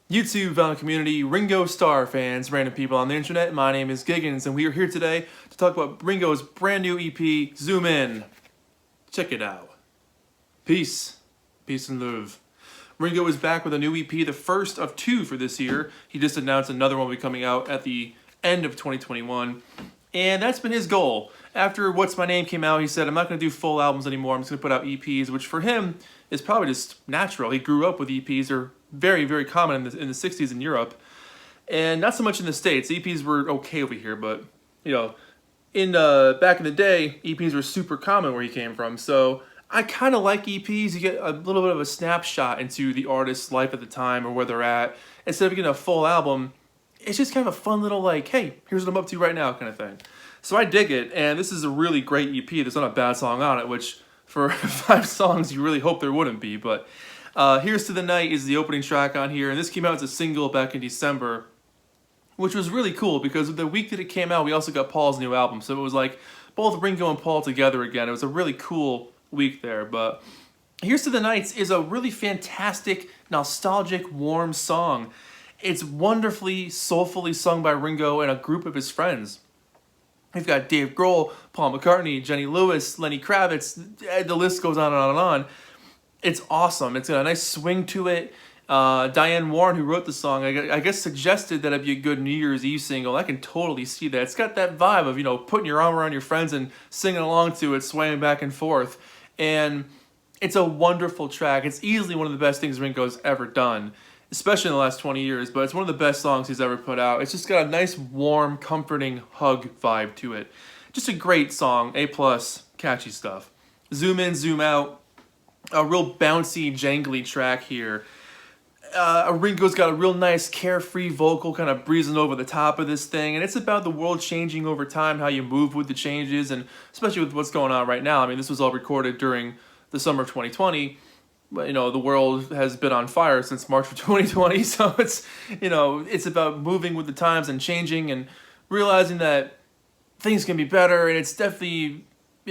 YouTube vinyl community, Ringo Starr fans, random people on the internet, my name is Giggens, and we are here today to talk about Ringo's brand new EP, Zoom In. Check it out. Peace. Peace and love. Ringo is back with a new EP, the first of two for this year. He just announced another one will be coming out at the end of 2021, and that's been his goal. After What's My Name came out, he said, I'm not going to do full albums anymore, I'm just going to put out EPs, which for him is probably just natural. He grew up with EPs, they're very, very common in the 60s in Europe, and not so much in the States. EPs were okay over here, but, in back in the day, EPs were super common where he came from, so I kind of like EPs. You get a little bit of a snapshot into the artist's life at the time or where they're at. Instead of getting a full album, it's just kind of a fun little like, hey, here's what I'm up to right now kind of thing. So I dig it, and this is a really great EP. There's not a bad song on it, which for 5 songs you really hope there wouldn't be. But Here's to the Night is the opening track on here, and this came out as a single back in December, which was really cool because the week that it came out, we also got Paul's new album. So it was like both Ringo and Paul together again. It was a really cool week there. But Here's to the Nights is a really fantastic, nostalgic, warm song. It's wonderfully, soulfully sung by Ringo and a group of his friends. We've got Dave Grohl, Paul McCartney, Jenny Lewis, Lenny Kravitz, the list goes on and on and on. It's awesome. It's got a nice swing to it. Diane Warren, who wrote the song, I guess suggested that it'd be a good New Year's Eve single. I can totally see that. It's got that vibe of, putting your arm around your friends and singing along to it, swaying back and forth. And it's a wonderful track. It's easily one of the best things Ringo's ever done, especially in the last 20 years, but it's one of the best songs he's ever put out. It's just got a nice, warm, comforting hug vibe to it. Just a great song, A+, catchy stuff. Zoom in, zoom out. A real bouncy, jangly track here. Ringo's got a real nice, carefree vocal kind of breezing over the top of this thing, and it's about the world changing over time, how you move with the changes, and especially with what's going on right now. I mean, this was all recorded during the summer of 2020, but, the world has been on fire since March of 2020, so it's about moving with the times and changing and realizing that things can be better, and it's definitely,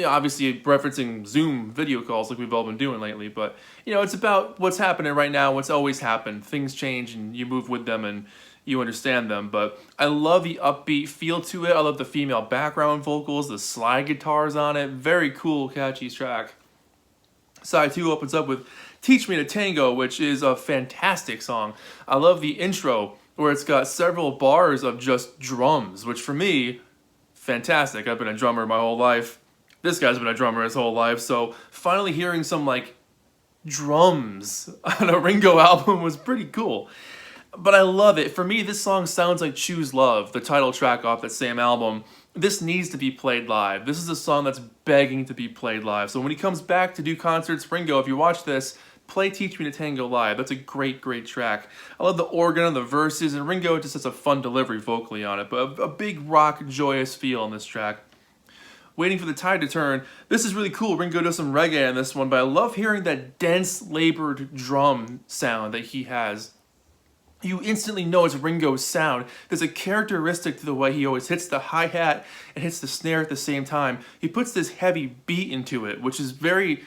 obviously referencing Zoom video calls like we've all been doing lately, but, it's about what's happening right now, what's always happened. Things change and you move with them and you understand them, but I love the upbeat feel to it. I love the female background vocals, the slide guitars on it. Very cool, catchy track. Side 2 opens up with Teach Me to Tango, which is a fantastic song. I love the intro where it's got several bars of just drums, which for me, fantastic. I've been a drummer my whole life. This guy's been a drummer his whole life, so finally hearing some drums on a Ringo album was pretty cool. But I love it. For me, this song sounds like Choose Love, the title track off that same album. This needs to be played live. This is a song that's begging to be played live. So when he comes back to do concerts, Ringo, if you watch this, play Teach Me to Tango live. That's a great, great track. I love the organ on the verses, and Ringo just has a fun delivery vocally on it, but a big rock, joyous feel on this track. Waiting for the Tide to Turn. This is really cool. Ringo does some reggae on this one, but I love hearing that dense, labored drum sound that he has. You instantly know it's Ringo's sound. There's a characteristic to the way he always hits the hi-hat and hits the snare at the same time. He puts this heavy beat into it, which is very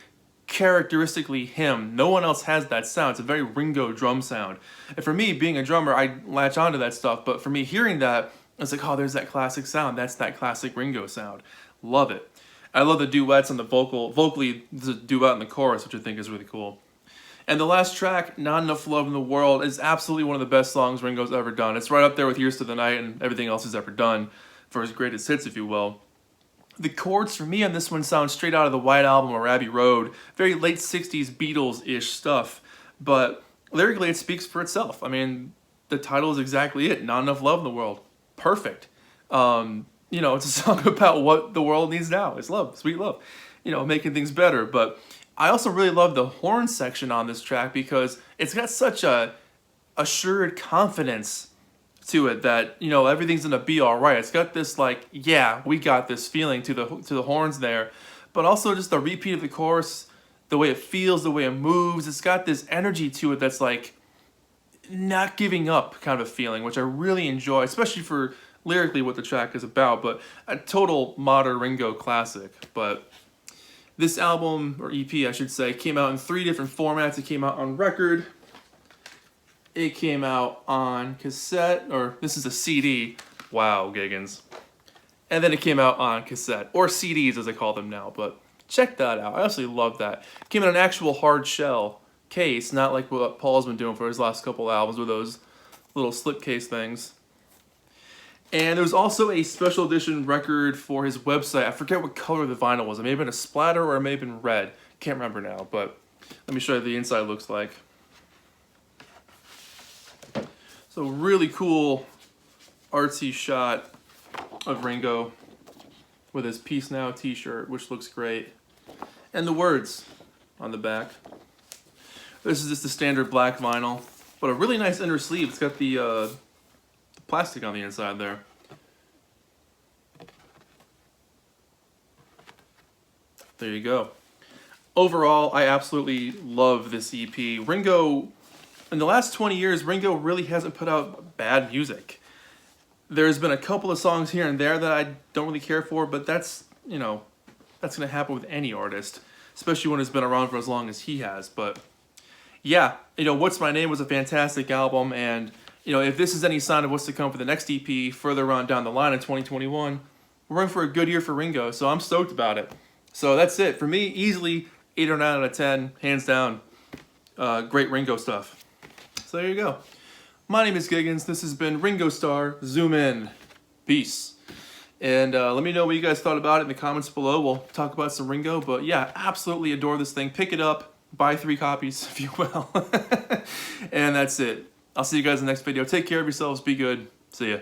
characteristically him. No one else has that sound. It's a very Ringo drum sound. And for me, being a drummer, I latch onto that stuff, but for me, hearing that, it's like, oh, there's that classic sound. That's that classic Ringo sound. Love it. I love the duets on the vocally, the duet in the chorus, which I think is really cool. And the last track, Not Enough Love in the World, is absolutely one of the best songs Ringo's ever done. It's right up there with Here's to the Night and everything else he's ever done for his greatest hits, if you will. The chords for me on this one sound straight out of the White Album or Abbey Road. Very late 60s Beatles-ish stuff. But lyrically, it speaks for itself. I mean, the title is exactly it. Not Enough Love in the World. Perfect. It's a song about what the world needs now. It's love, sweet love. Making things better. But I also really love the horn section on this track because it's got such a assured confidence to it that, everything's gonna be all right. It's got this yeah, we got this feeling to the horns there, but also just the repeat of the chorus, the way it feels, the way it moves. It's got this energy to it that's not giving up kind of a feeling, which I really enjoy, especially for lyrically what the track is about, but a total modern Ringo classic. But this album, or EP I should say, came out in 3 different formats. It came out on record, it came out on cassette, or this is a CD. Wow, Giggens. And then it came out on cassette, or CDs as they call them now, but check that out. I absolutely love that. It came in an actual hard shell case, not like what Paul's been doing for his last couple albums with those little slipcase things. And there was also a special edition record for his website. I forget what color the vinyl was. It may have been a splatter or it may have been red. Can't remember now, but let me show you what the inside looks like. So really cool artsy shot of Ringo with his Peace Now t-shirt, which looks great. And the words on the back. This is just the standard black vinyl, but a really nice inner sleeve. It's got the plastic on the inside there. There you go. Overall, I absolutely love this EP. Ringo, in the last 20 years, Ringo really hasn't put out bad music. There's been a couple of songs here and there that I don't really care for, but that's, you know, that's going to happen with any artist, especially when it's been around for as long as he has. But yeah, you know, What's My Name was a fantastic album, and you know, if this is any sign of what's to come for the next EP further on down the line in 2021, we're in for a good year for Ringo, so I'm stoked about it. So that's it. For me, easily 8 or 9 out of 10, hands down. Great Ringo stuff. So there you go. My name is Giggens. This has been Ringo Starr. Zoom in. Peace. And let me know what you guys thought about it in the comments below. We'll talk about some Ringo. But yeah, absolutely adore this thing. Pick it up. Buy 3 copies, if you will. And that's it. I'll see you guys in the next video. Take care of yourselves. Be good. See ya.